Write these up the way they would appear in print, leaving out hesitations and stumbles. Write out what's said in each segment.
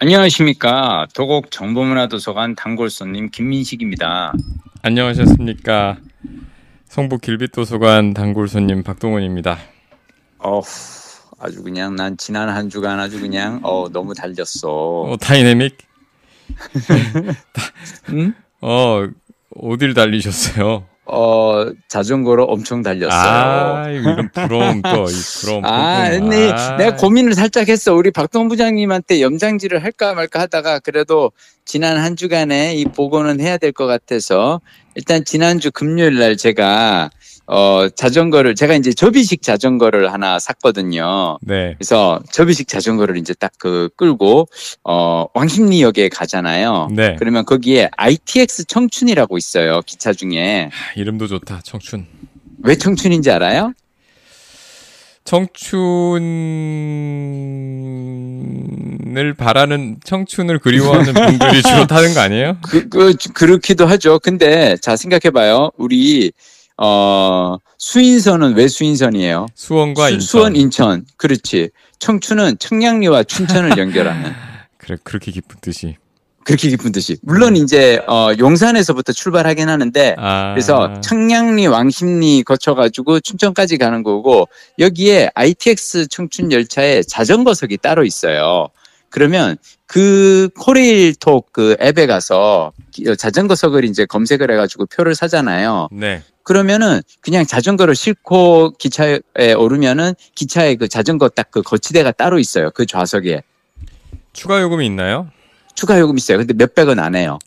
안녕하십니까. 도곡 정보문화도서관 단골손님 김민식입니다. 안녕하셨습니까. 성북 길빛도서관 단골 손님 박동원입니다. 아주 그냥 난 지난 한 주간 아주 그냥 너무 달렸어. 다이내믹? 응? 어딜 달리셨어요? 자전거로 엄청 달렸어요. 이런 부러움 또, 이 부러움. 네, 내가 고민을 살짝 했어. 우리 박동원 부장님한테 염장질을 할까 말까 하다가 그래도 지난 한 주간에 이 보고는 해야 될 것 같아서 일단 지난주 금요일 날 제가 자전거를 제가 이제 접이식 자전거를 하나 샀거든요. 네. 그래서 접이식 자전거를 이제 딱 끌고 왕십리역에 가잖아요. 네. 그러면 거기에 ITX 청춘이라고 있어요. 기차 중에. 이름도 좋다. 청춘. 왜 청춘인지 알아요? 청춘을 바라는, 청춘을 그리워하는 분들이 주로 타는 거 아니에요? 그렇기도 하죠. 근데 자 생각해봐요. 우리 수인선은 왜 수인선이에요? 수원과 인천. 수원, 인천. 그렇지. 청춘은 청량리와 춘천을 연결하는. 그래, 그렇게 기쁜 뜻이. 그렇게 기쁜 뜻이. 물론 이제 용산에서부터 출발하긴 하는데 그래서 청량리, 왕십리 거쳐가지고 춘천까지 가는 거고 여기에 ITX 청춘 열차에 자전거석이 따로 있어요. 그러면 그 코레일톡 그 앱에 가서 자전거석을 이제 검색을 해가지고 표를 사잖아요. 네. 그러면은 그냥 자전거를 싣고 기차에 오르면은 기차에 그 자전거 딱 그 거치대가 따로 있어요. 그 좌석에. 추가 요금이 있나요? 추가 요금 있어요. 근데 몇백원 안 해요.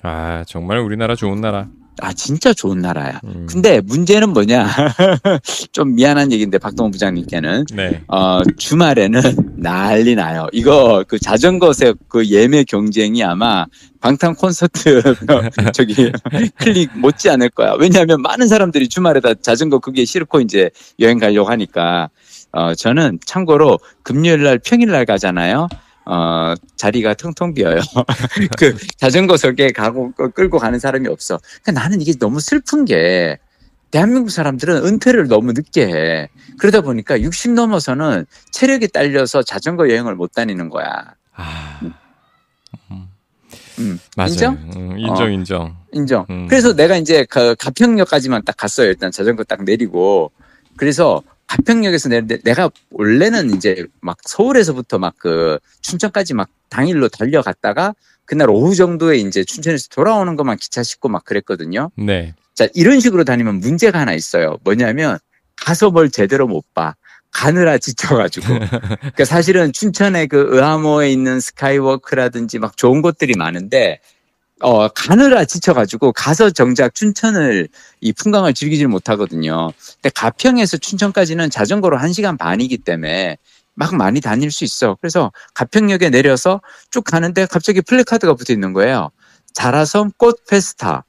정말 우리나라 좋은 나라. 진짜 좋은 나라야. 근데 문제는 뭐냐. 좀 미안한 얘기인데 박동원 부장님께는. 네. 주말에는 난리 나요. 이거 그 자전거석 그 예매 경쟁이 아마 방탄 콘서트 클릭 못지 않을 거야. 왜냐하면 많은 사람들이 주말에다 자전거 그게 싫고 이제 여행 가려고 하니까. 저는 참고로 금요일 날 평일 날 가잖아요. 자리가 텅텅 비어요. 그 자전거석에 끌고 가는 사람이 없어. 그러니까 나는 이게 너무 슬픈 게 대한민국 사람들은 은퇴를 너무 늦게 해. 그러다 보니까 60 넘어서는 체력이 딸려서 자전거 여행을 못 다니는 거야. 맞아요. 인정? 인정. 그래서 내가 이제 그 가평역까지만 딱 갔어요. 일단 자전거 딱 내리고. 그래서 가평역에서 내가 원래는 이제 막 서울에서부터 막 그 춘천까지 막 당일로 달려갔다가 그날 오후 정도에 이제 춘천에서 돌아오는 것만 기차 싣고 막 그랬거든요. 네. 자, 이런 식으로 다니면 문제가 하나 있어요. 뭐냐면 가서 뭘 제대로 못 봐. 가느라 지쳐가지고. 그러니까 사실은 춘천의 그 의암호에 있는 스카이워크라든지 막 좋은 곳들이 많은데 가느라 지쳐가지고 가서 정작 춘천을 이 풍광을 즐기질 못하거든요. 근데 가평에서 춘천까지는 자전거로 1시간 반이기 때문에 막 많이 다닐 수 있어. 그래서 가평역에 내려서 쭉 가는데 갑자기 플래카드가 붙어 있는 거예요. 자라섬 꽃 페스타.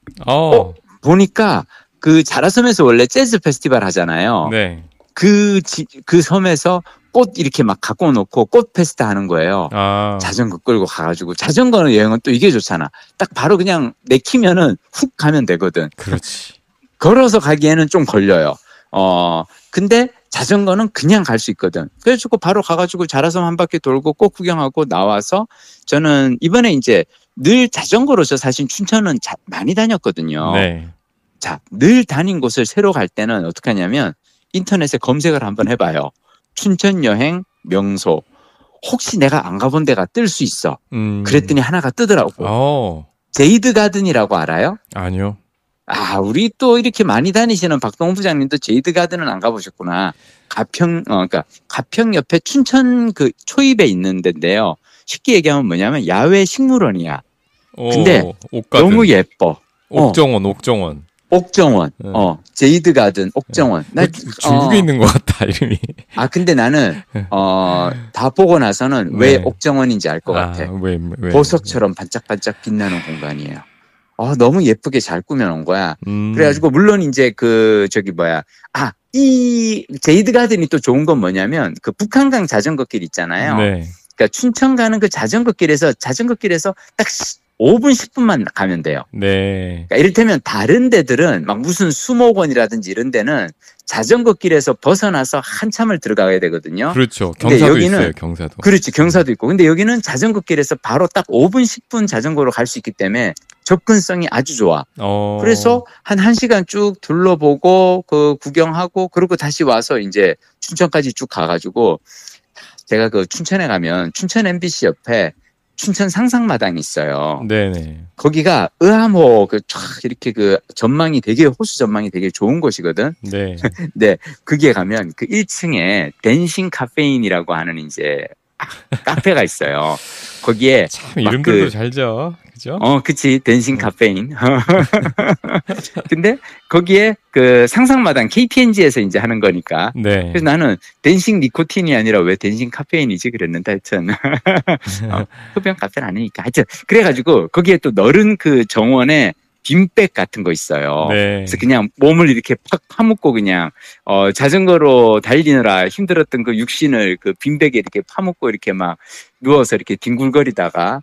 보니까 그 자라섬에서 원래 재즈 페스티벌 하잖아요. 네. 그 섬에서 꽃 이렇게 막 갖고 놓고 꽃 페스타 하는 거예요. 자전거 끌고 가가지고. 자전거는 여행은 또 이게 좋잖아. 딱 바로 그냥 내키면은 훅 가면 되거든. 그렇지. 걸어서 가기에는 좀 걸려요. 근데 자전거는 그냥 갈 수 있거든. 그래가지고 바로 가가지고 자라섬 한 바퀴 돌고 꽃 구경하고 나와서 저는 이번에 이제 늘 자전거로 저 사실 춘천은 많이 다녔거든요. 네. 자, 늘 다닌 곳을 새로 갈 때는 어떻게 하냐면 인터넷에 검색을 한번 해봐요. 춘천 여행 명소. 혹시 내가 안 가본 데가 뜰 수 있어. 그랬더니 하나가 뜨더라고. 제이드 가든이라고 알아요? 아니요. 우리 또 이렇게 많이 다니시는 박동훈 부장님도 제이드 가든은 안 가보셨구나. 그러니까 가평 옆에 춘천 그 초입에 있는 데인데요. 쉽게 얘기하면 뭐냐면 야외 식물원이야. 근데 옥가든. 너무 예뻐. 옥정원. 제이드 가든, 옥정원. 중국에 있는 것 같다, 이름이. 근데 나는, 다 보고 나서는 왜 옥정원인지 알 것 같아. 왜. 보석처럼 반짝반짝 빛나는 공간이에요. 너무 예쁘게 잘 꾸며놓은 거야. 그래가지고, 물론 이제 이 제이드 가든이 또 좋은 건 뭐냐면, 그 북한강 자전거길 있잖아요. 네. 그러니까 춘천 가는 그 자전거길에서 딱 5분, 10분만 가면 돼요. 네. 그러니까 이를테면 다른 데들은 막 무슨 수목원이라든지 이런 데는 자전거 길에서 벗어나서 한참을 들어가야 되거든요. 그렇죠. 근데 경사도 여기는 있어요, 경사도. 그렇지, 경사도 있고. 근데 여기는 자전거 길에서 바로 딱 5분, 10분 자전거로 갈 수 있기 때문에 접근성이 아주 좋아. 그래서 한 1시간 쭉 둘러보고 그 구경하고 그리고 다시 와서 이제 춘천까지 쭉 가가지고 제가 그 춘천에 가면 춘천 MBC 옆에 춘천 상상마당이 있어요. 네네. 거기가 의암호 그 쫙 이렇게 그 전망이 되게 호수 전망이 되게 좋은 곳이거든. 네. 네, 거기에 가면 그 1층에 댄싱 카페인이라고 하는 이제 카페가 있어요. 거기에 참 이름들도 잘죠. 그죠? 그치. 댄싱 카페인. 근데 거기에 그 상상마당 KPNG에서 이제 하는 거니까. 네. 그래서 나는 댄싱 니코틴이 아니라 왜 댄싱 카페인이지 그랬는데 하여튼. 흡연 카페는 아니니까. 하여튼. 그래가지고 거기에 또 너른 그 정원에 빈백 같은 거 있어요. 네. 그래서 그냥 몸을 이렇게 팍 파묻고 그냥 자전거로 달리느라 힘들었던 그 육신을 그 빈백에 이렇게 파묻고 이렇게 막 누워서 이렇게 뒹굴거리다가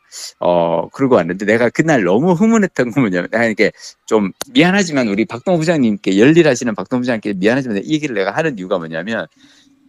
그러고 왔는데 내가 그날 너무 흥분했던 건 뭐냐면 내가 이렇게 좀 미안하지만 우리 박동호 부장님께 열일하시는 박동호 부장님께 미안하지만 이 얘기를 내가 하는 이유가 뭐냐면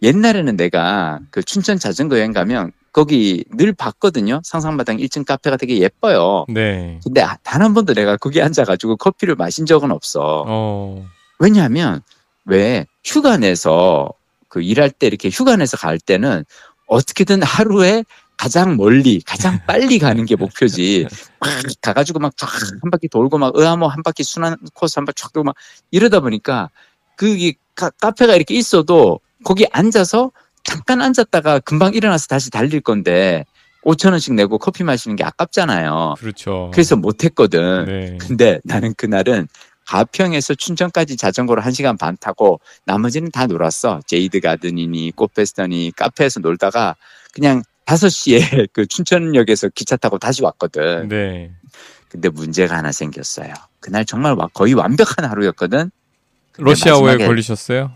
옛날에는 내가 그 춘천 자전거 여행 가면 거기 늘 봤거든요. 상상마당 1층 카페가 되게 예뻐요. 네. 근데 단 한 번도 내가 거기 앉아가지고 커피를 마신 적은 없어. 왜냐하면 왜 휴가 내서 그 일할 때 이렇게 휴가 내서 갈 때는 어떻게든 하루에 가장 멀리, 가장 빨리 가는 게 목표지. 막 가가지고 막 쫙 한 바퀴 돌고 막 의암호 한 바퀴 순환 코스 한 바퀴 쫙 돌고 막 이러다 보니까 그 카페가 이렇게 있어도 거기 앉아서 잠깐 앉았다가 금방 일어나서 다시 달릴 건데 5,000원씩 내고 커피 마시는 게 아깝잖아요. 그렇죠. 그래서 못했거든. 네. 근데 나는 그날은 가평에서 춘천까지 자전거로 1시간 반 타고 나머지는 다 놀았어. 제이드 가든이니 꽃페스터니 카페에서 놀다가 그냥 5시에 그 춘천역에서 기차 타고 다시 왔거든. 네. 근데 문제가 하나 생겼어요. 그날 정말 거의 완벽한 하루였거든. 러시아워에 걸리셨어요?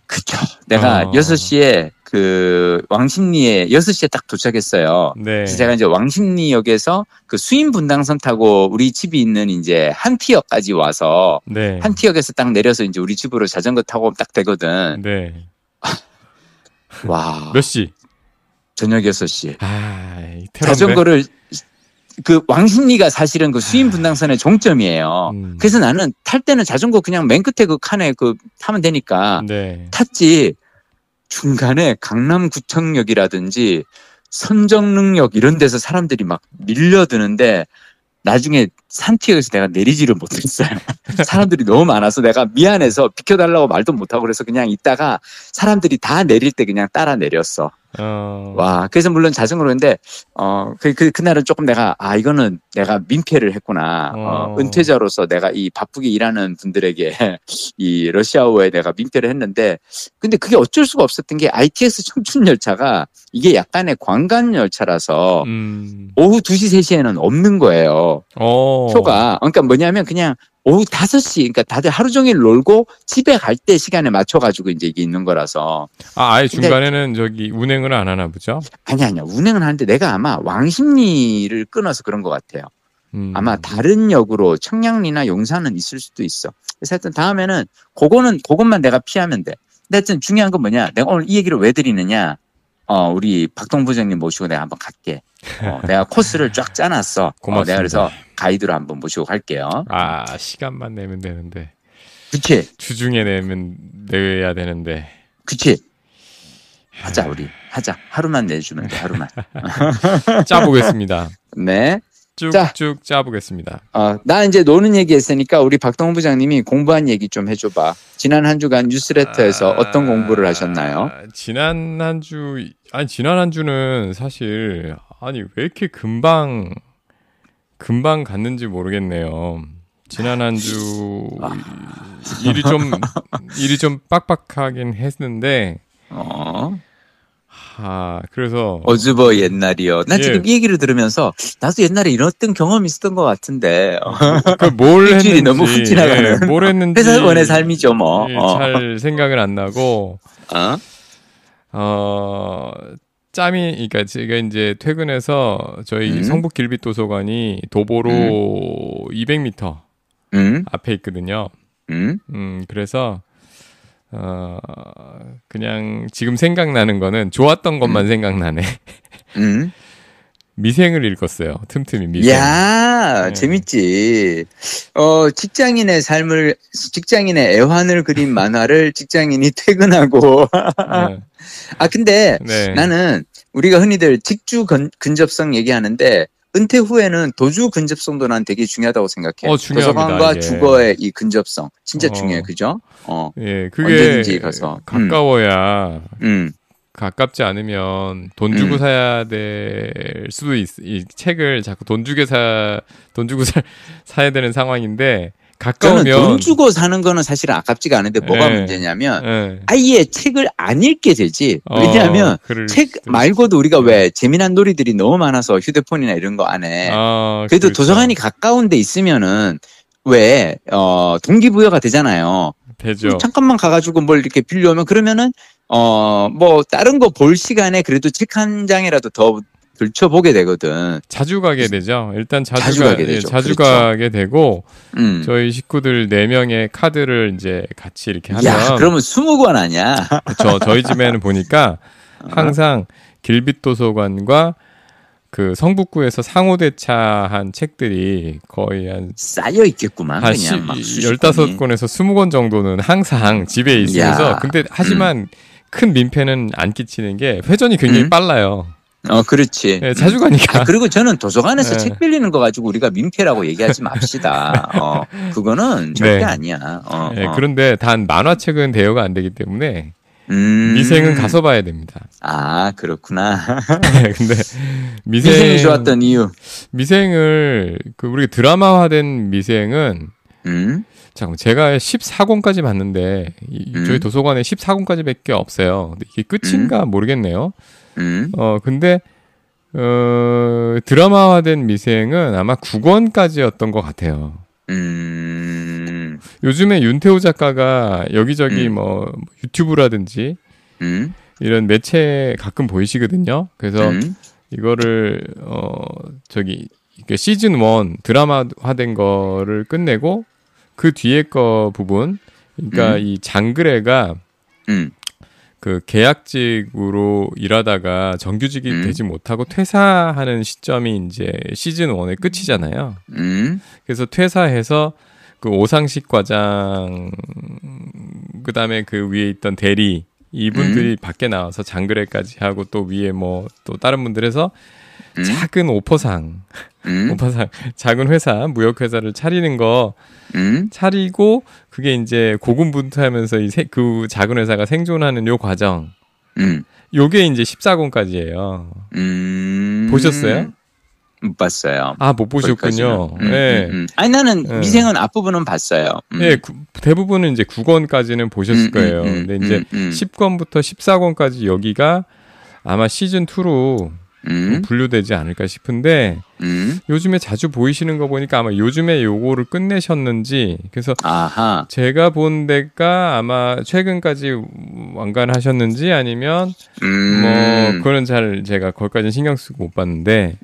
그쵸. 내가 6시에 그 왕십리에 6시에 딱 도착했어요. 네. 그래서 제가 이제 왕십리역에서 그 수인 분당선 타고 우리 집이 있는 이제 한티역까지 와서 네. 한티역에서 딱 내려서 이제 우리 집으로 자전거 타고 딱 되거든. 네. 와. 몇 시? 저녁 6시. 자전거를 그 왕십리가 사실은 그 수인 분당선의 종점이에요. 그래서 나는 탈 때는 자전거 그냥 맨 끝에 그 칸에 그 타면 되니까 네. 탔지. 중간에 강남구청역이라든지 선정릉역 이런 데서 사람들이 막 밀려드는데 나중에 산티역에서 내가 내리지를 못했어요. 사람들이 너무 많아서 내가 미안해서 비켜달라고 말도 못하고 그래서 그냥 있다가 사람들이 다 내릴 때 그냥 따라 내렸어. 와, 그래서 물론 자전거로 했는데, 그날은 조금 내가, 이거는 내가 민폐를 했구나. 은퇴자로서 내가 이 바쁘게 일하는 분들에게 이 러시아어에 내가 민폐를 했는데, 근데 그게 어쩔 수가 없었던 게 ITX 청춘열차가 이게 약간의 관광 열차라서 오후 2시, 3시에는 없는 거예요. 표가. 그러니까 뭐냐면 그냥 오후 5시, 그러니까 다들 하루 종일 놀고 집에 갈 때 시간에 맞춰가지고 이제 이게 있는 거라서. 아예 중간에는 저기 운행을 안 하나 보죠? 아니야. 운행은 하는데 내가 아마 왕십리를 끊어서 그런 것 같아요. 아마 다른 역으로 청량리나 용산은 있을 수도 있어. 그래서 하여튼 다음에는 그것만 내가 피하면 돼. 근데 하여튼 중요한 건 뭐냐. 내가 오늘 이 얘기를 왜 드리느냐. 우리 박동 부장님 모시고 내가 한번 갈게. 내가 코스를 쫙 짜놨어. 고맙습니다. 내가 그래서 가이드로 한번 모시고 갈게요. 시간만 내면 되는데. 그치? 주중에 내야 되는데. 그치? 하자. 하루만 내주면 돼, 하루만. 짜보겠습니다. 네. 쭉쭉 짜보겠습니다. 나 이제 노는 얘기 했으니까 우리 박동훈 부장님이 공부한 얘기 좀 해줘봐. 지난 한 주간 뉴스레터에서 어떤 공부를 하셨나요? 지난 한 주는 사실, 왜 이렇게 금방 갔는지 모르겠네요. 지난 한 주, 일이 좀 빡빡하긴 했는데, 그래서. 어즈버 옛날이요. 나 지금 이 얘기를 들으면서, 나도 옛날에 이랬던 경험이 있었던 것 같은데. 뭘 했는지. 너무 훅 지나가는. 뭘 했는지. 회사원의 삶이죠, 뭐. 잘 생각은 안 나고. 짬이, 그러니까 제가 이제 퇴근해서 저희 성북 길빛 도서관이 도보로 200m 앞에 있거든요. 그래서 그냥 지금 생각나는 거는 좋았던 것만 생각나네. 미생을 읽었어요. 틈틈이 미생. 야, 재밌지. 직장인의 애환을 그린 만화를 직장인이 퇴근하고. 근데 나는 우리가 흔히들 직주 근접성 얘기하는데 은퇴 후에는 도주 근접성도 난 되게 중요하다고 생각해. 중요합니다, 도서관과 이게. 주거의 이 근접성 진짜 중요해, 그죠? 예, 그게 언제든지 가서 가까워야. 가깝지 않으면 돈 주고 사야 될 수도 이 책을 자꾸 돈 주고 사야 되는 상황인데 가까우면 저는 돈 주고 사는 거는 사실은 아깝지가 않은데 뭐가 문제냐면 아예 책을 안 읽게 되지. 왜냐하면 책 말고도 우리가 왜 재미난 놀이들이 너무 많아서 휴대폰이나 이런 거 안 해. 그래도 그렇죠. 도서관이 가까운 데 있으면은 왜 동기부여가 되잖아요. 되죠. 잠깐만 가가지고 뭘 이렇게 빌려오면 그러면은 뭐 다른 거 볼 시간에 그래도 책 한 장이라도 더 들춰보게 되거든. 자주 가게 되죠. 일단 자주 가게 되죠. 자주 그렇죠. 가게 되고 저희 식구들 4명의 카드를 이제 같이 이렇게 하면 야, 그러면 20권 아니야? 그렇죠. 저희 집에는 보니까 항상 길빛도서관과 그 성북구에서 상호대차한 책들이 거의 한 쌓여 있겠구만. 그냥 막 15권에서 20권 정도는 항상 집에 있으면서 근데 하지만 큰 민폐는 안 끼치는 게 회전이 굉장히 빨라요. 그렇지. 네, 자주 가니까. 그리고 저는 도서관에서 책 빌리는 거 가지고 우리가 민폐라고 얘기하지 맙시다. 그거는 절대 아니야. 그런데 단 만화책은 대여가 안 되기 때문에 미생은 가서 봐야 됩니다. 그렇구나. 근데 미생이 좋았던 이유. 미생을 우리가 드라마화된 미생은 잠깐 제가 14권까지 봤는데 저희 도서관에 14권까지밖에 없어요. 근데 이게 끝인가 모르겠네요. 근데 드라마화된 미생은 아마 9권까지였던 것 같아요. 요즘에 윤태호 작가가 여기저기 뭐 유튜브라든지 이런 매체 가끔 보이시거든요. 그래서 이거를 시즌 1 드라마화된 거를 끝내고 그 뒤에 거 부분, 그러니까 이 장그래가 그 계약직으로 일하다가 정규직이 되지 못하고 퇴사하는 시점이 이제 시즌 1의 끝이잖아요. 그래서 퇴사해서 그 오상식 과장, 그 다음에 그 위에 있던 대리, 이분들이 밖에 나와서 장그래까지 하고 또 위에 뭐 또 다른 분들에서 작은 오퍼상, 작은 회사, 무역회사를 차리는 거, 차리고, 그게 이제 고군분투하면서 그 작은 회사가 생존하는 요 과정. 요게 이제 14권까지예요. 보셨어요? 못 봤어요. 못 보셨군요. 네. 아니, 나는 미생은 앞부분은 봤어요. 네, 대부분은 이제 9권까지는 보셨을 거예요. 근데 이제 10권부터 14권까지 여기가 아마 시즌2로 분류되지 않을까 싶은데 요즘에 자주 보이시는 거 보니까 아마 요즘에 요거를 끝내셨는지 그래서 제가 본 데가 아마 최근까지 완간하셨는지 아니면 뭐 그거는 잘 제가 거기까지는 신경 쓰고 못 봤는데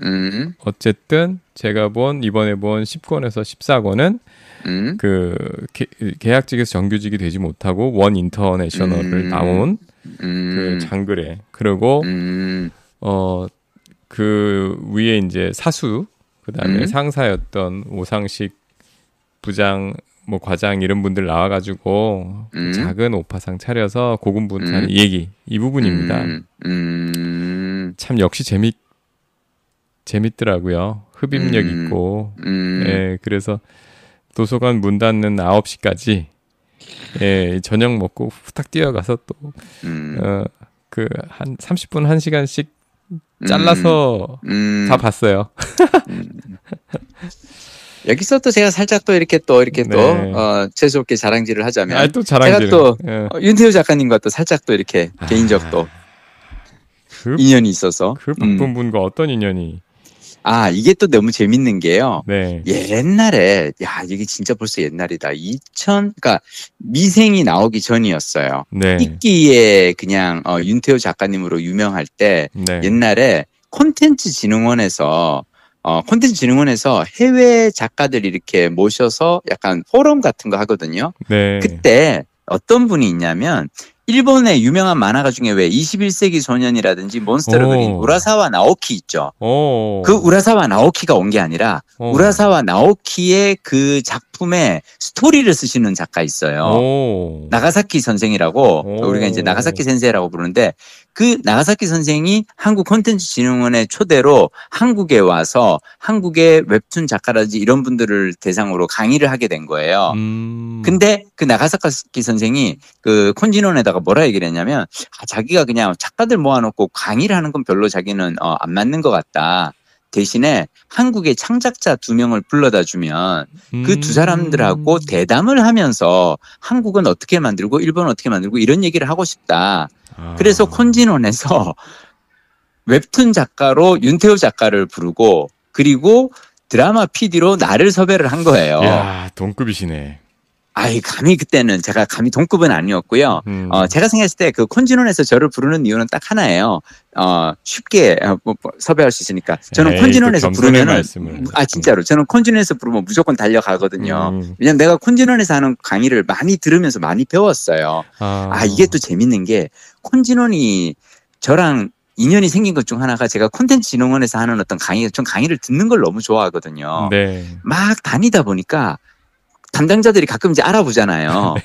어쨌든 제가 이번에 본 10권에서 14권은 그 계약직에서 정규직이 되지 못하고 원 인터내셔널을 나온 그 장그래 그리고 그 위에 이제 사수, 그 다음에 상사였던 오상식 부장, 뭐 과장 이런 분들 나와가지고 작은 오파상 차려서 고군분투하는 얘기, 이 부분입니다. 참 역시 재밌더라고요. 흡입력 있고, 예, 그래서 도서관 문 닫는 9시까지 예, 저녁 먹고 후딱 뛰어가서 또 그 한 30분 1시간씩 잘라서 다 봤어요. 여기서 또 제가 살짝 또 이렇게 또 재수없게 자랑질을 하자면 또 자랑질. 제가 또 윤태호 작가님과 또 살짝 또 이렇게 개인적 또 인연이 있어서 그 바쁜 분과 어떤 인연이? 이게 또 너무 재밌는 게요. 네. 옛날에, 이게 진짜 벌써 옛날이다. 그러니까 미생이 나오기 전이었어요. 네. 이끼에 그냥 윤태호 작가님으로 유명할 때 네. 옛날에 콘텐츠진흥원에서 해외 작가들 이렇게 모셔서 약간 포럼 같은 거 하거든요. 네. 그때 어떤 분이 있냐면 일본의 유명한 만화가 중에 왜 21세기 소년이라든지 몬스터를 그린 우라사와 나오키 있죠. 그 우라사와 나오키가 온 게 아니라 우라사와 나오키의 그 작품에 스토리를 쓰시는 작가 있어요. 나가사키 선생이라고 우리가 이제 나가사키 센세이라고 부르는데 그 나가사키 선생이 한국 콘텐츠진흥원의 초대로 한국에 와서 한국의 웹툰 작가라든지 이런 분들을 대상으로 강의를 하게 된 거예요. 근데 그 나가사키 선생이 그 콘진원에다가 뭐라 얘기를 했냐면 자기가 그냥 작가들 모아놓고 강의를 하는 건 별로 자기는 안 맞는 것 같다. 대신에 한국의 창작자 2명을 불러다 주면 그 두 사람들하고 대담을 하면서 한국은 어떻게 만들고 일본은 어떻게 만들고 이런 얘기를 하고 싶다. 그래서 콘진원에서 웹툰 작가로 윤태호 작가를 부르고 그리고 드라마 PD로 나를 섭외를 한 거예요. 이야, 동급이시네. 감히 그때는 제가 감히 동급은 아니었고요. 제가 생각했을 때 그 콘진원에서 저를 부르는 이유는 딱 하나예요. 쉽게 섭외할 수 있으니까. 저는 콘진원에서 부르면은 진짜로 저는 콘진원에서 부르면 무조건 달려가거든요. 왜냐면 내가 콘진원에서 하는 강의를 많이 들으면서 많이 배웠어요. 이게 또 재밌는 게 콘진원이 저랑 인연이 생긴 것 중 하나가 제가 콘텐츠진흥원에서 하는 어떤 전 강의를 듣는 걸 너무 좋아하거든요. 네. 막 다니다 보니까 담당자들이 가끔 이제 알아보잖아요.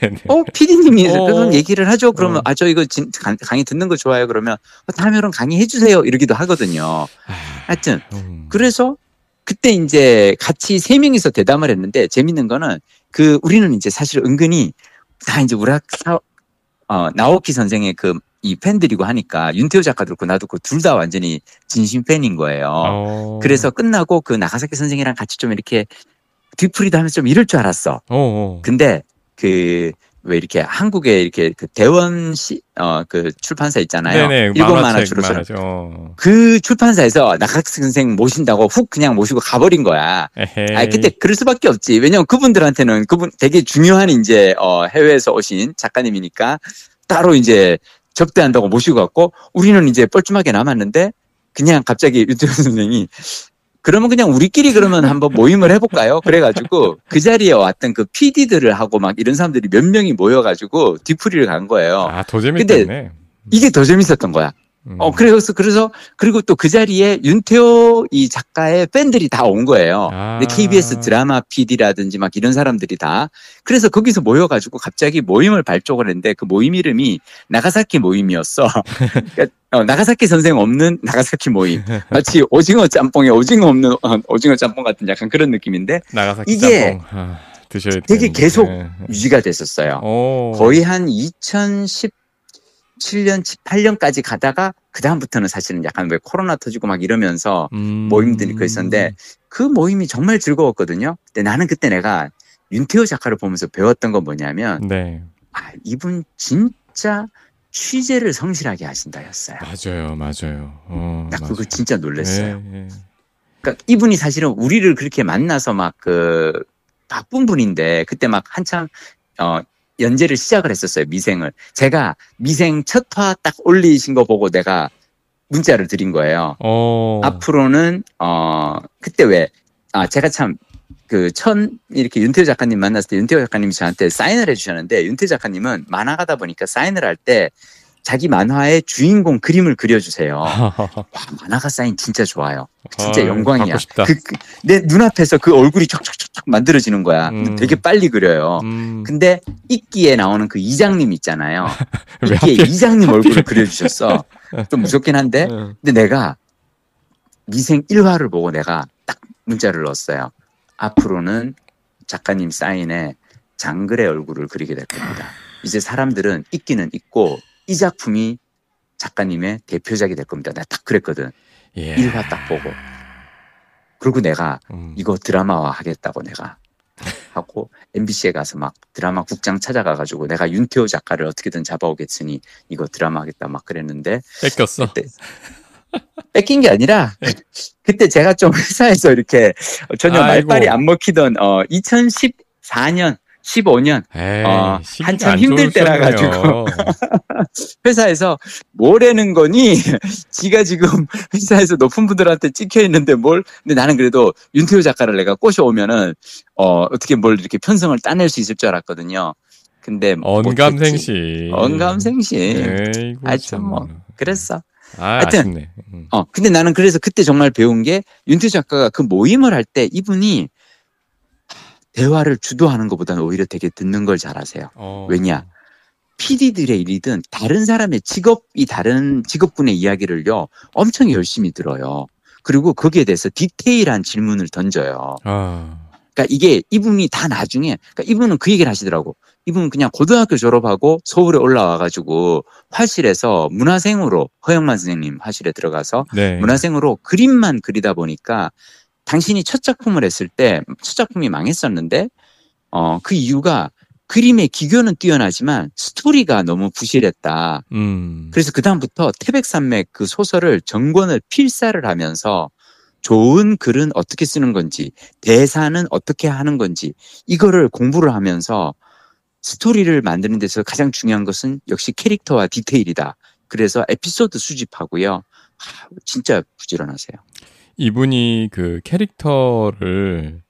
PD님이 그런 얘기를 하죠. 그러면 저 이거 강의 듣는 거 좋아요. 그러면 다음에 그럼 강의 해주세요. 이러기도 하거든요. 하여튼 그래서 그때 이제 같이 3명이서 대담을 했는데 재밌는 거는 우리는 이제 사실 은근히 다 이제 나오키 선생의 이 팬들이고 하니까 윤태호 작가도 그렇고 나도 그렇고 둘 다 완전히 진심 팬인 거예요. 그래서 끝나고 그 나가사키 선생이랑 같이 좀 이렇게 뒤풀이도 하면서 좀 이럴 줄 알았어. 근데 왜 이렇게 한국에 이렇게 대원시 그 출판사 있잖아요. 네네, 일본 만화 주로 그 출판사에서 나가사키 선생 모신다고 훅 그냥 모시고 가버린 거야. 그때 그럴 수밖에 없지. 왜냐면 그분들한테는 그분 되게 중요한 이제 해외에서 오신 작가님이니까 따로 이제 접대한다고 모시고 갔고 우리는 이제 뻘쭘하게 남았는데 그냥 갑자기 윤태호 선생이 그러면 그냥 우리끼리 그러면 한번 모임을 해볼까요? 그래가지고 그 자리에 왔던 그 PD들을 하고 막 이런 사람들이 몇 명이 모여가지고 뒤풀이를 간 거예요. 더 재밌겠네. 근데 이게 더 재밌었던 거야. 그래서 그리고 또 그 자리에 윤태호 이 작가의 팬들이 다 온 거예요. KBS 드라마 PD라든지 막 이런 사람들이 다. 그래서 거기서 모여가지고 갑자기 모임을 발족을 했는데 그 모임 이름이 나가사키 모임이었어. 그러니까 나가사키 선생 없는 나가사키 모임. 마치 오징어 짬뽕에 오징어 없는 오징어 짬뽕 같은 약간 그런 느낌인데 나가사키 이게 짬뽕. 드셔야 되게 계속 유지가 됐었어요. 거의 한 2017년, 18년까지 가다가 그다음부터는 사실은 약간 왜 코로나 터지고 막 이러면서 모임들이 있었는데 그 모임이 정말 즐거웠거든요. 근데 나는 그때 내가 윤태호 작가를 보면서 배웠던 건 뭐냐면 이분 진짜 취재를 성실하게 하신다였어요. 맞아요. 나 그거 진짜 놀랐어요. 그러니까 이분이 사실은 우리를 그렇게 만나서 막 바쁜 분인데 그때 막 한참 연재를 시작을 했었어요. 미생을. 제가 미생 첫 화 딱 올리신 거 보고 내가 문자를 드린 거예요. 앞으로는 그때 왜 제가 참 이렇게 윤태호 작가님 만났을 때 윤태호 작가님이 저한테 사인을 해주셨는데 윤태호 작가님은 만화가다 보니까 사인을 할 때 자기 만화의 주인공 그림을 그려주세요. 만화가 사인 진짜 좋아요. 진짜 영광이야. 내 눈앞에서 그 얼굴이 촉촉촉촉 만들어지는 거야. 되게 빨리 그려요. 근데 이끼에 나오는 그 이장님 있잖아요. 이끼에 이장님 얼굴을 그려주셨어. 좀 무섭긴 한데. 근데 내가 미생 1화를 보고 내가 딱 문자를 넣었어요. 앞으로는 작가님 사인에 장글의 얼굴을 그리게 될 겁니다. 이제 사람들은 이끼는 있고 이 작품이 작가님의 대표작이 될 겁니다. 내가 딱 그랬거든. 1화 딱 보고. 그리고 내가 이거 드라마화 하겠다고 내가 하고 MBC에 가서 막 드라마 국장 찾아가가지고 내가 윤태호 작가를 어떻게든 잡아오겠으니 이거 드라마 하겠다 막 그랬는데 뺏겼어. 뺏긴 게 아니라 그때 제가 좀 회사에서 이렇게 전혀 아이고. 말빨이 안 먹히던 2014년 15년 에이, 시기가 한참 안 힘들 때라 가지고 좋으셨네요. 회사에서 뭐라는 거니 지가 지금 회사에서 높은 분들한테 찍혀 있는데 뭘 근데 나는 그래도 윤태호 작가를 내가 꼬셔오면은 어떻게 뭘 이렇게 편성을 따낼 수 있을 줄 알았거든요. 근데 못했지. 언감생심. 언감생심. 에이고, 하여튼 뭐 참. 그랬어. 아, 하여튼 아쉽네. 근데 나는 그래서 그때 정말 배운 게 윤태호 작가가 그 모임을 할 때 이분이 대화를 주도하는 것보다는 오히려 되게 듣는 걸 잘하세요. 왜냐? PD들의 일이든 다른 사람의 직업이 다른 직업군의 이야기를요 엄청 열심히 들어요. 그리고 거기에 대해서 디테일한 질문을 던져요. 그러니까 이게 이분이 다 나중에 그러니까 이분은 그 얘기를 하시더라고. 이분은 그냥 고등학교 졸업하고 서울에 올라와가지고 화실에서 문화생으로 허영만 선생님 화실에 들어가서 네. 문화생으로 그림만 그리다 보니까 당신이 첫 작품을 했을 때 첫 작품이 망했었는데 그 이유가 그림의 기교는 뛰어나지만 스토리가 너무 부실했다. 그래서 그다음부터 태백산맥 그 소설을 전권을 필사를 하면서 좋은 글은 어떻게 쓰는 건지 대사는 어떻게 하는 건지 이거를 공부를 하면서 스토리를 만드는 데서 가장 중요한 것은 역시 캐릭터와 디테일이다. 그래서 에피소드 수집하고요. 진짜 부지런하세요. 이분이 그 캐릭터를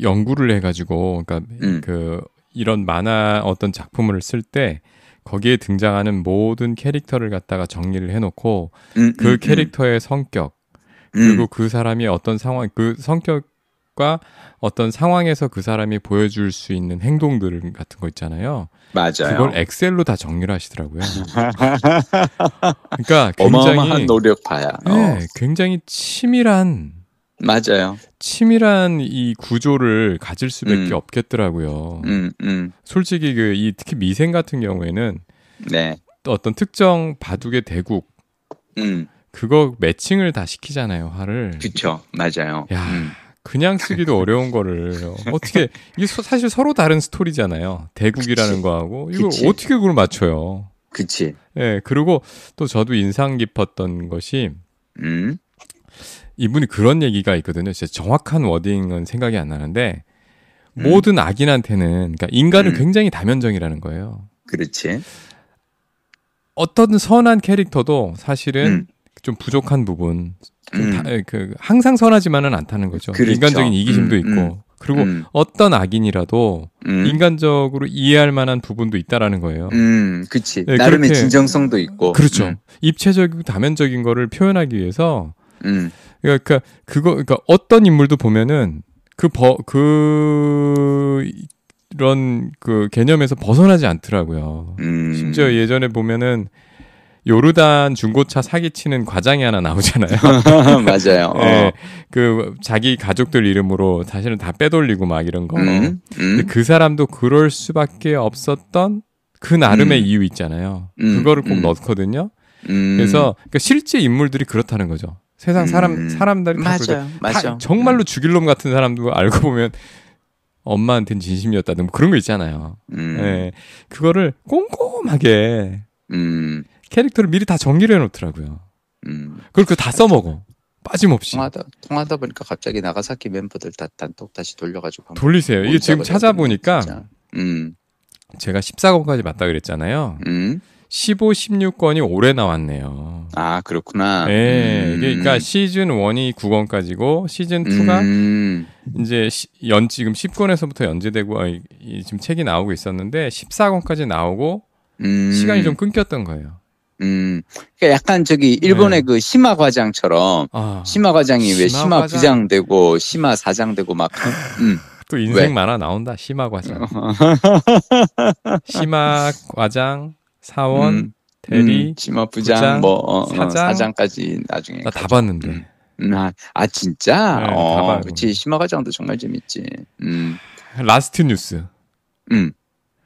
연구를 해가지고 그러니까 그 이런 만화 어떤 작품을 쓸 때 거기에 등장하는 모든 캐릭터를 갖다가 정리를 해놓고 그 캐릭터의 성격 그리고 그 사람이 어떤 상황 그 성격과 어떤 상황에서 그 사람이 보여줄 수 있는 행동들 같은 거 있잖아요. 맞아요. 그걸 엑셀로 다 정리를 하시더라고요. 그러니까 굉장히 어마어마한 노력파야. 네, 굉장히 치밀한 맞아요. 치밀한 이 구조를 가질 수밖에 없겠더라고요. 솔직히 특히 미생 같은 경우에는 네. 또 어떤 특정 바둑의 대국 그거 매칭을 다 시키잖아요, 화를. 그렇죠, 맞아요. 야, 그냥 쓰기도 어려운 거를 어떻게 이게 사실 서로 다른 스토리잖아요. 대국이라는 그치. 거하고 이걸 그치. 어떻게 그걸 맞춰요? 그치. 네, 그리고 또 저도 인상 깊었던 것이 이분이 그런 얘기가 있거든요. 진짜 정확한 워딩은 생각이 안 나는데 모든 악인한테는 그러니까 인간은 굉장히 다면적이라는 거예요. 그렇지. 어떤 선한 캐릭터도 사실은 좀 부족한 부분, 항상 선하지만은 않다는 거죠. 그렇죠. 인간적인 이기심도 있고, 그리고 어떤 악인이라도 인간적으로 이해할 만한 부분도 있다라는 거예요. 그치. 네, 나름의 그렇게, 진정성도 있고. 그렇죠. 입체적이고 다면적인 거를 표현하기 위해서, 그러니까 어떤 인물도 보면은 이런 그 개념에서 벗어나지 않더라고요. 심지어 예전에 보면은 요르단 중고차 사기치는 과장이 하나 나오잖아요. 맞아요. 네, 그 자기 가족들 이름으로 사실은 다 빼돌리고 막 이런 거. 근데 그 사람도 그럴 수밖에 없었던 그 나름의 이유 있잖아요. 그거를 꼭 넣거든요. 그래서 그러니까 실제 인물들이 그렇다는 거죠. 세상 사람들이 다 맞아요. 맞아. 정말로 죽일 놈 같은 사람도 알고 보면 엄마한테는 진심이었다든 뭐 그런 거 있잖아요. 네, 그거를 꼼꼼하게 캐릭터를 미리 다 정리를 해놓더라고요. 그걸 다 써먹어. 빠짐없이. 통하다 보니까 갑자기 나가사키 멤버들 다 단톡 다시 돌려가지고. 돌리세요. 이게 지금 찾아보니까 제가 14권까지 맞다 그랬잖아요. 15, 16권이 올해 나왔네요. 아, 그렇구나. 네, 이게 그러니까 시즌 1이 9권까지고 시즌 2가 이제 지금 10권에서부터 연재되고 지금 책이 나오고 있었는데 14권까지 나오고 시간이 좀 끊겼던 거예요. 그러니까 약간 저기 일본의 그 시마 과장처럼 시마 과장이 왜 시마 부장 되고 시마 사장 되고 막 또 인생 만화 나온다. 시마 과장. 시마 과장, 사원, 대리, 시마 부장 뭐 사장? 사장까지 나중에 나 다 봤는데. 진짜? 네, 다 봐요. 그렇지. 시마 과장도 정말 재밌지. 라스트 뉴스.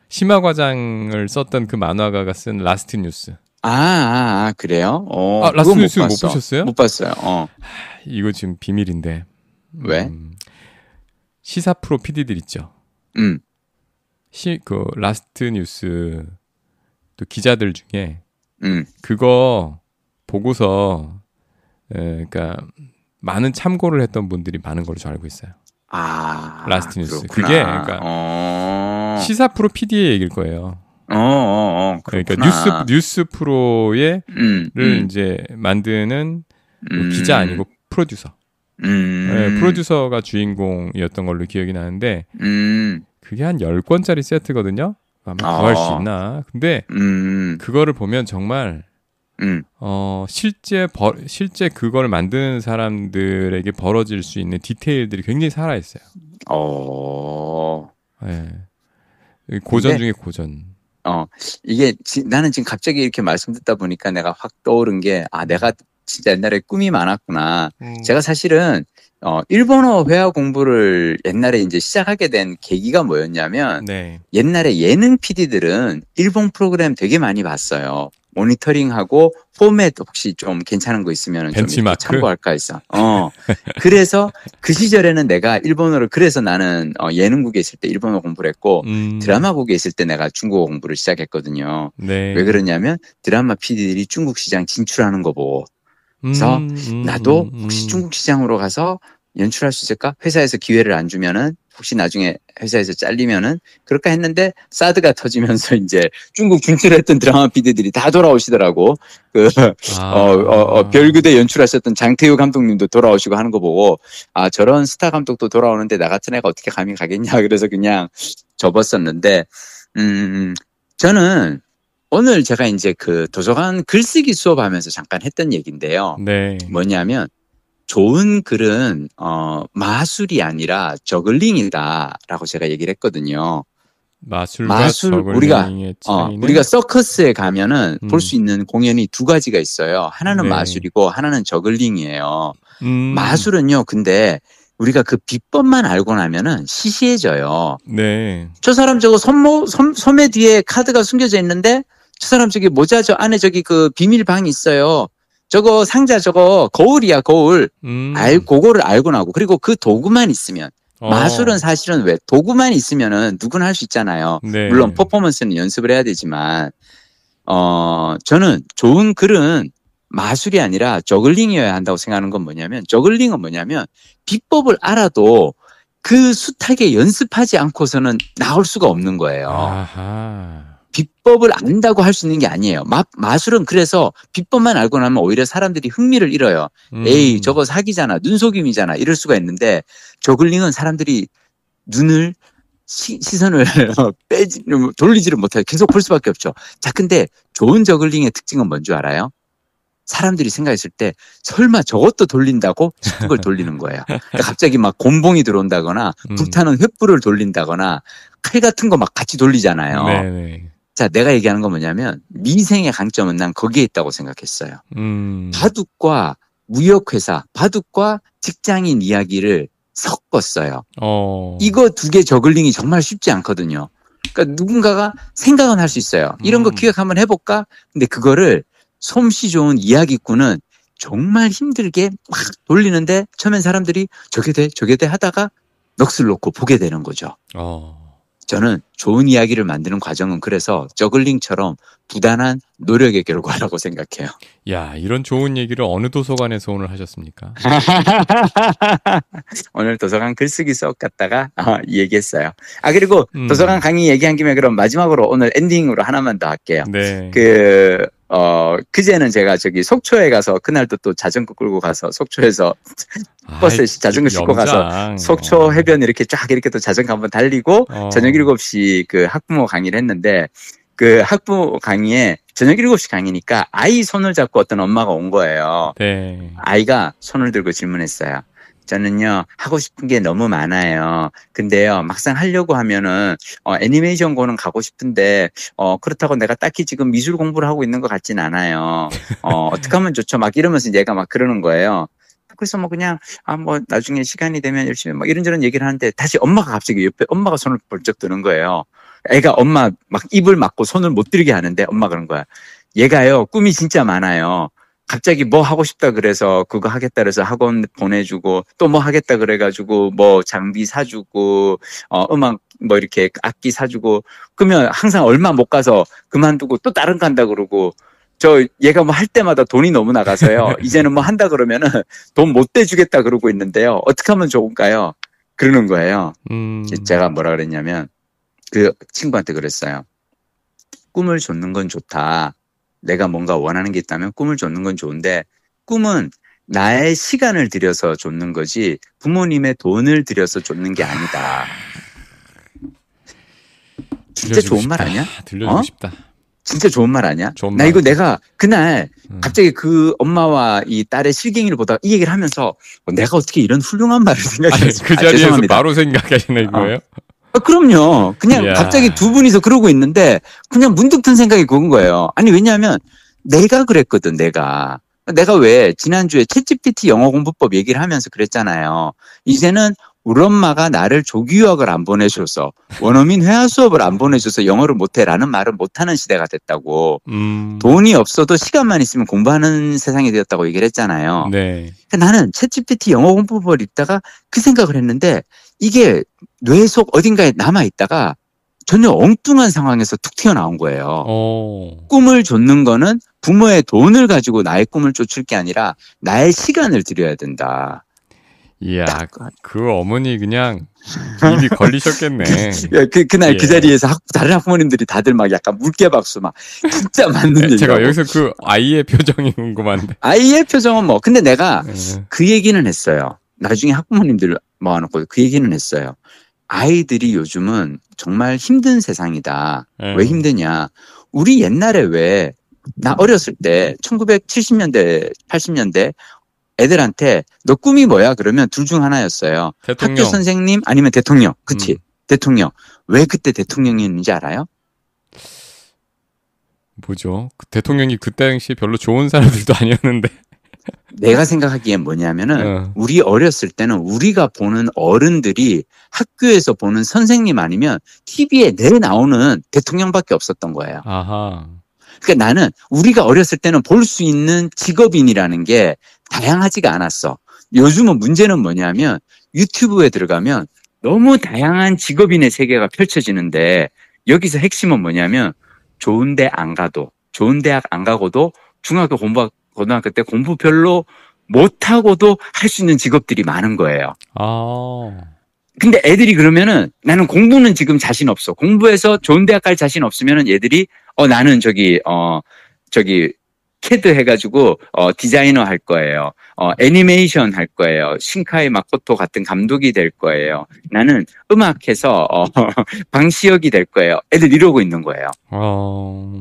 시마 과장을 썼던 그 만화가가 쓴 라스트 뉴스. 그래요? 라스트 뉴스 못 보셨어요? 못 봤어요. 이거 지금 비밀인데. 왜? 시사 프로 PD들 있죠. 그 라스트 뉴스 또 기자들 중에 그거 보고서 그러니까 많은 참고를 했던 분들이 많은 걸로 저 알고 있어요. 라스트 뉴스. 그렇구나. 그게 그러니까 시사 프로 PD의 얘기일 거예요. 그러니까 뉴스 프로의 를 이제 만드는 기자 아니고 프로듀서. 네, 프로듀서가 주인공이었던 걸로 기억이 나는데 그게 한 10권짜리 세트거든요. 아마 더 할 수 있나. 근데 그거를 보면 정말 실제 그걸 만드는 사람들에게 벌어질 수 있는 디테일들이 굉장히 살아있어요. 네. 고전 중에 고전. 이게 나는 지금 갑자기 이렇게 말씀 듣다 보니까 내가 확 떠오른 게 내가 진짜 옛날에 꿈이 많았구나. 제가 사실은 일본어 회화 공부를 옛날에 이제 시작하게 된 계기가 뭐였냐면 네. 옛날에 예능 PD들은 일본 프로그램 되게 많이 봤어요. 모니터링하고 포맷 혹시 좀 괜찮은 거 있으면 좀 참고할까 했어. 그래서 그 시절에는 내가 일본어를 그래서 나는 예능국에 있을 때 일본어 공부를 했고 드라마국에 있을 때 내가 중국어 공부를 시작했거든요. 네. 왜 그러냐면 드라마 PD들이 중국 시장 진출하는 거 보고 그래서 나도 혹시 중국 시장으로 가서 연출할 수 있을까? 회사에서 기회를 안 주면은 혹시 나중에 회사에서 잘리면은 그럴까 했는데 사드가 터지면서 이제 중국 진출했던 드라마 PD들이 다 돌아오시더라고. 별그대 연출하셨던 장태우 감독님도 돌아오시고 하는 거 보고 저런 스타 감독도 돌아오는데 나 같은 애가 어떻게 감히 가겠냐. 그래서 그냥 접었었는데 저는 오늘 제가 이제 그 도서관 글쓰기 수업하면서 잠깐 했던 얘기인데요. 네. 뭐냐면 좋은 글은 마술이 아니라 저글링이다라고 제가 얘기를 했거든요. 마술 저글링의 차이는? 우리가 서커스에 가면은 볼 수 있는 공연이 두 가지가 있어요. 하나는 네. 마술이고 하나는 저글링이에요. 마술은요, 근데 우리가 그 비법만 알고 나면은 시시해져요. 네. 저 사람 저거 소매 뒤에 카드가 숨겨져 있는데 저 사람 저기 모자 저 안에 저기 그 비밀 방이 있어요. 저거 상자 저거 거울이야 거울. 그거를 알고 나고 그리고 그 도구만 있으면 마술은 사실은 왜 도구만 있으면은 누구나 할 수 있잖아요. 네. 물론 퍼포먼스는 연습을 해야 되지만 저는 좋은 글은 마술이 아니라 저글링이어야 한다고 생각하는 건 뭐냐면 저글링은 뭐냐면 비법을 알아도 그 숱하게 연습하지 않고서는 나올 수가 없는 거예요. 아하. 비법을 안다고 할 수 있는 게 아니에요. 마술은 그래서 비법만 알고 나면 오히려 사람들이 흥미를 잃어요. 에이 저거 사기잖아. 눈속임이잖아. 이럴 수가 있는데 저글링은 사람들이 눈을 시선을 돌리지를 못해요. 계속 볼 수밖에 없죠. 자, 근데 좋은 저글링의 특징은 뭔 줄 알아요? 사람들이 생각했을 때 설마 저것도 돌린다고 싶은 걸 돌리는 거예요. 그러니까 갑자기 막 곤봉이 들어온다거나 불타는 횃불을 돌린다거나 칼 같은 거 막 같이 돌리잖아요. 네네. 자, 내가 얘기하는 건 뭐냐면 미생의 강점은 난 거기에 있다고 생각했어요. 바둑과 무역회사, 바둑과 직장인 이야기를 섞었어요. 이거 두 개 저글링이 정말 쉽지 않거든요. 그러니까 누군가가 생각은 할 수 있어요. 이런 거 기획 한번 해볼까? 근데 그거를 솜씨 좋은 이야기꾼은 정말 힘들게 막 돌리는데 처음엔 사람들이 저게 돼 하다가 넋을 놓고 보게 되는 거죠. 저는 좋은 이야기를 만드는 과정은 그래서 저글링처럼 부단한 노력의 결과라고 생각해요. 야, 이런 좋은 얘기를 어느 도서관에서 오늘 하셨습니까? 오늘 도서관 글쓰기 수업 갔다가 얘기했어요. 그리고 도서관 강의 얘기한 김에 그럼 마지막으로 오늘 엔딩으로 하나만 더 할게요. 네. 그제는 제가 저기 속초에 가서 그날도 또 자전거 끌고 가서 속초에서 버스에 자전거 싣고 가서 속초 해변 이렇게 쫙 이렇게 또 자전거 한번 달리고 저녁 7시 그 학부모 강의를 했는데 그 학부모 강의에 저녁 7시 강의니까 아이 손을 잡고 어떤 엄마가 온 거예요. 네. 아이가 손을 들고 질문했어요. 저는요 하고 싶은 게 너무 많아요. 근데요 막상 하려고 하면은 애니메이션고는 가고 싶은데 그렇다고 내가 딱히 지금 미술 공부를 하고 있는 것 같진 않아요. 어떻게 하면 좋죠? 막 이러면서 얘가 막 그러는 거예요. 그래서 뭐 그냥 뭐 나중에 시간이 되면 열심히 막 이런저런 얘기를 하는데 다시 엄마가 갑자기 옆에 엄마가 손을 벌쩍 드는 거예요. 애가 엄마 막 입을 막고 손을 못 들게 하는데 엄마가 그런 거야. 얘가요 꿈이 진짜 많아요. 갑자기 뭐 하고 싶다 그래서 그거 하겠다 그래서 학원 보내주고 또 뭐 하겠다 그래가지고 뭐 장비 사주고 음악 뭐 이렇게 악기 사주고 그러면 항상 얼마 못 가서 그만두고 또 다른 거 한다 그러고 얘가 뭐 할 때마다 돈이 너무 나가서요. 이제는 뭐 한다 그러면은 돈 못 대주겠다 그러고 있는데요. 어떻게 하면 좋을까요? 그러는 거예요. 제가 뭐라 그랬냐면 그 친구한테 그랬어요. 꿈을 좇는 건 좋다. 내가 뭔가 원하는 게 있다면 꿈을 좇는 건 좋은데 꿈은 나의 시간을 들여서 좇는 거지 부모님의 돈을 들여서 좇는 게 아니다. 진짜 좋은 말 아니야? 들려주고 싶다. 진짜 좋은 말 아니야? 좋은 나 말. 이거 내가 그날 갑자기 그 엄마와 이 딸의 실갱이를 보다가 이 얘기를 하면서 내가 어떻게 이런 훌륭한 말을 생각했어? 그 자리에서 바로 생각하시는 거예요? 그럼요. 그냥 이야. 갑자기 두 분이서 그러고 있는데 그냥 문득 든 생각이 그건 거예요. 아니 왜냐하면 내가 그랬거든. 내가 왜 지난주에 챗GPT 영어 공부법 얘기를 하면서 그랬잖아요. 이제는 우리 엄마가 나를 조기 유학을 안 보내줘서 원어민 회화 수업을 안 보내줘서 영어를 못해라는 말을 못하는 시대가 됐다고. 돈이 없어도 시간만 있으면 공부하는 세상이 되었다고 얘기를 했잖아요. 네. 나는 챗GPT 영어 공부법을 읽다가 그 생각을 했는데 이게 뇌 속 어딘가에 남아있다가 전혀 엉뚱한 상황에서 툭 튀어나온 거예요. 꿈을 좇는 거는 부모의 돈을 가지고 나의 꿈을 쫓을 게 아니라 나의 시간을 들여야 된다. 이야, 그 어머니 그냥 입이 걸리셨겠네. 그날 예. 그 자리에서 다른 학부모님들이 다들 막 약간 물개박수 막 진짜 맞는 얘기라고. 제가 여기서 그 아이의 표정이 궁금한데. 아이의 표정은 뭐 근데 내가 그 얘기는 했어요. 나중에 학부모님들 모아놓고 그 얘기는 했어요. 아이들이 요즘은 정말 힘든 세상이다. 왜 힘드냐. 우리 옛날에 왜 나 어렸을 때 1970년대 80년대 애들한테 너 꿈이 뭐야? 그러면 둘 중 하나였어요. 대통령. 학교 선생님 아니면 대통령. 그치? 대통령. 왜 그때 대통령이었는지 알아요? 뭐죠? 대통령이 그때 당시 별로 좋은 사람들도 아니었는데. 내가 생각하기엔 뭐냐면은 우리 어렸을 때는 우리가 보는 어른들이 학교에서 보는 선생님 아니면 TV에 내 나오는 대통령밖에 없었던 거예요. 아하. 그러니까 나는 우리가 어렸을 때는 볼 수 있는 직업인이라는 게 다양하지가 않았어. 요즘은 문제는 뭐냐면 유튜브에 들어가면 너무 다양한 직업인의 세계가 펼쳐지는데 여기서 핵심은 뭐냐면 좋은 대 안 가도 좋은 대학 안 가고도 중학교 고등학교 때 공부 별로 못하고도 할 수 있는 직업들이 많은 거예요. 근데 애들이 그러면은 나는 공부는 지금 자신 없어. 공부해서 좋은 대학 갈 자신 없으면은 얘들이 나는 저기 캐드 해가지고 디자이너 할 거예요. 애니메이션 할 거예요. 신카이 마코토 같은 감독이 될 거예요. 나는 음악해서 방시혁이 될 거예요. 애들 이러고 있는 거예요.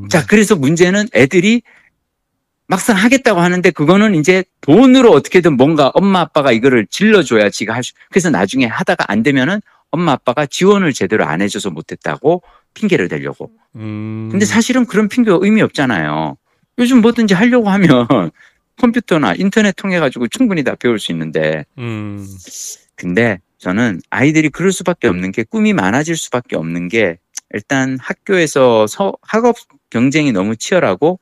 자, 그래서 문제는 애들이 막상 하겠다고 하는데 그거는 이제 돈으로 어떻게든 뭔가 엄마 아빠가 이거를 질러줘야 지가 그래서 나중에 하다가 안 되면은 엄마 아빠가 지원을 제대로 안 해줘서 못했다고 핑계를 대려고. 근데 사실은 그런 핑계가 의미 없잖아요. 요즘 뭐든지 하려고 하면 컴퓨터나 인터넷 통해 가지고 충분히 다 배울 수 있는데. 근데 저는 아이들이 그럴 수밖에 없는 게 꿈이 많아질 수밖에 없는 게 일단 학교에서 학업 경쟁이 너무 치열하고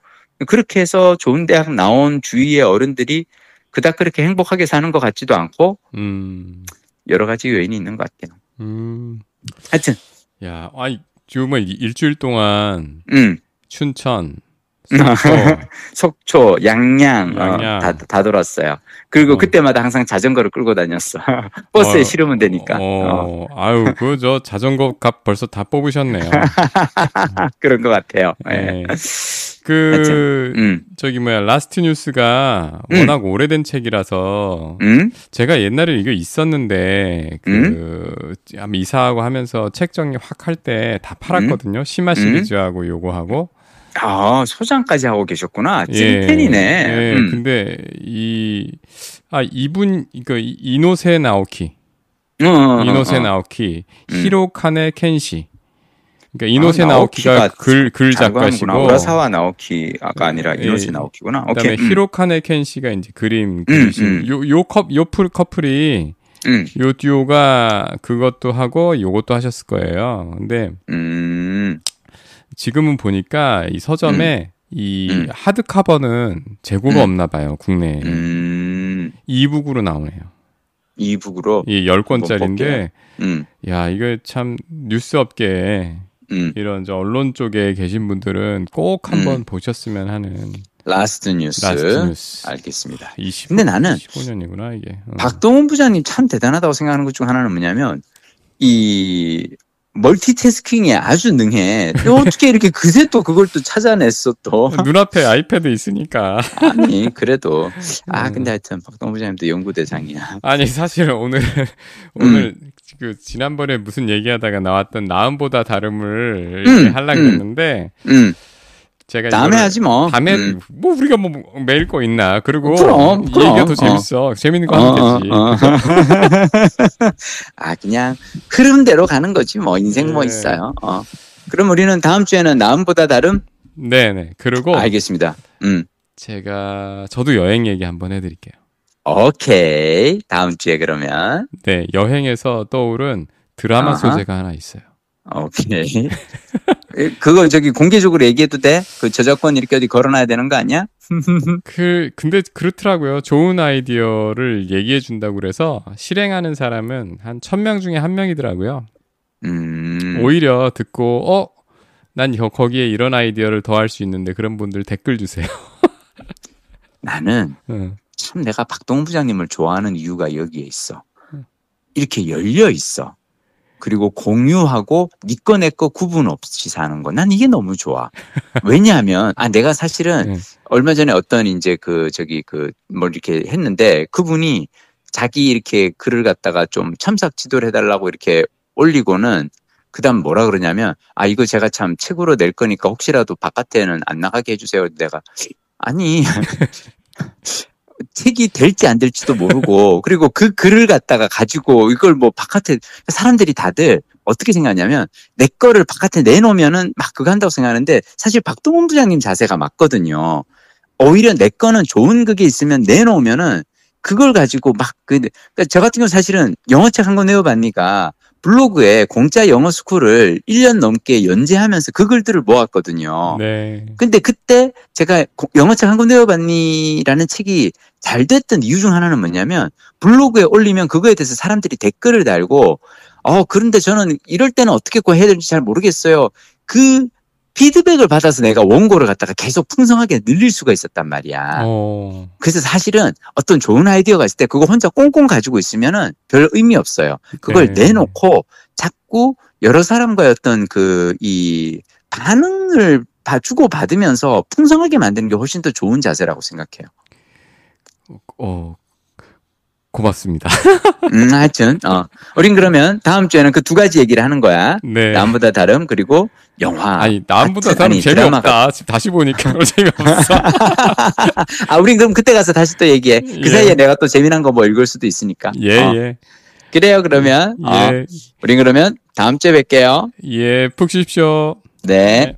그렇게 해서 좋은 대학 나온 주위의 어른들이 그닥 그렇게 행복하게 사는 것 같지도 않고 여러 가지 요인이 있는 것 같아요. 하여튼 야, 지금은 일주일 동안 춘천, 속초, 양양 다 돌았어요. 그리고 그때마다 항상 자전거를 끌고 다녔어. 버스에 실으면 되니까. 아유, 저 자전거 값 벌써 다 뽑으셨네요. 그런 것 같아요. 네. 라스트 뉴스가 워낙 오래된 책이라서 제가 옛날에 이거 있었는데 아마 이사하고 하면서 책 정리 확 할 때 다 팔았거든요. 시마 시리즈하고 요거하고. 소장까지 하고 계셨구나. 찐팬이네. 근데 이분 이노세 나오키. 이노세 나오키, 히로카네 켄시. 그러니까 이노세 나오키가 글 작가시고 우라사와 나오키가 아니라 이노세 나오키구나. 그다음에 히로카네 켄시가 이제 그림 그리신 요 커플이 요 듀오가 그것도 하고 요것도 하셨을 거예요. 근데 지금은 보니까 이 서점에 이 하드 커버는 재고가 없나 봐요, 국내에. 이북으로 나오네요. 이북으로? 이 10권짜리인데 야, 이거 참 뉴스 업계에 이런 언론 쪽에 계신 분들은 꼭 한번 보셨으면 하는. 라스트 뉴스. 라스트 뉴스. 알겠습니다. 20, 근데 나는 15년이구나 이게. 박동원 부장님 참 대단하다고 생각하는 것 중 하나는 뭐냐면 이 멀티태스킹에 아주 능해. 어떻게 이렇게 그새 또 그걸 또 찾아냈어 또. 눈앞에 아이패드 있으니까. 아니 그래도 근데 하여튼 박동원 부장님도 연구대장이야. 아니 사실 오늘 그 지난번에 무슨 얘기하다가 나왔던 나음보다 다름을 이렇게 하려고 했는데 제가 다음에 하지 뭐. 다음에 뭐 우리가 뭐 매일 거 있나. 그리고 그럼, 이 얘기가 더 재밌어. 재밌는 거 하면 되지. 그냥 흐름대로 가는 거지 뭐. 인생 뭐 네. 있어요. 그럼 우리는 다음 주에는 나음보다 다름? 네네. 그리고 알겠습니다. 저도 여행 얘기 한번 해드릴게요. 오케이. 다음 주에 그러면. 네, 여행에서 떠오른 드라마 소재가 하나 있어요. 오케이. 그거 저기 공개적으로 얘기해도 돼? 그 저작권 이렇게 어디 걸어놔야 되는 거 아니야? 근데 그렇더라고요. 좋은 아이디어를 얘기해 준다고 그래서 실행하는 사람은 한 1000명 중에 1명이더라고요. 오히려 듣고 난 거기에 이런 아이디어를 더할 수 있는데 그런 분들 댓글 주세요. 나는 참 내가 박동훈 부장님을 좋아하는 이유가 여기에 있어. 이렇게 열려 있어. 그리고 공유하고 니 거 내 거 구분 없이 사는 거. 난 이게 너무 좋아. 왜냐하면 내가 사실은 얼마 전에 어떤 이제 뭘 이렇게 했는데 그분이 자기 이렇게 글을 갖다가 좀 첨삭 지도를 해달라고 이렇게 올리고는 그다음 뭐라 그러냐면 이거 제가 참 책으로 낼 거니까 혹시라도 바깥에는 안 나가게 해주세요. 내가 아니 책이 될지 안 될지도 모르고 그리고 그 글을 갖다가 가지고 이걸 뭐 바깥에 사람들이 다들 어떻게 생각하냐면 내 거를 바깥에 내놓으면은 막 그거 한다고 생각하는데 사실 박동원 부장님 자세가 맞거든요. 오히려 내 거는 좋은 그게 있으면 내놓으면은 그걸 가지고 그러니까 저 같은 경우 사실은 영어책 한 권 내어봤니까 블로그에 공짜 영어 스쿨을 1년 넘게 연재하면서 그 글들을 모았거든요. 네. 근데 그때 제가 영어책 한 권 내어봤니라는 책이 잘 됐던 이유 중 하나는 뭐냐면 블로그에 올리면 그거에 대해서 사람들이 댓글을 달고 그런데 저는 이럴 때는 어떻게 해야 될지 잘 모르겠어요. 그 피드백을 받아서 내가 원고를 갖다가 계속 풍성하게 늘릴 수가 있었단 말이야. 그래서 사실은 어떤 좋은 아이디어가 있을 때 그거 혼자 꽁꽁 가지고 있으면은 별 의미 없어요. 그걸 내놓고 자꾸 여러 사람과의 어떤 이 반응을 주고 받으면서 풍성하게 만드는 게 훨씬 더 좋은 자세라고 생각해요. 고맙습니다. 하여튼 우린 그러면 다음 주에는 그 두 가지 얘기를 하는 거야. 네. 남보다 다름 그리고 영화. 남보다 다름 재미없다. 지금 다시 보니까 재미없어. 우린 그럼 그때 가서 다시 또 얘기해. 그 사이에 내가 또 재미난 거 뭐 읽을 수도 있으니까. 예. 그래요 그러면. 우린 그러면 다음 주에 뵐게요. 푹 쉬십시오. 네.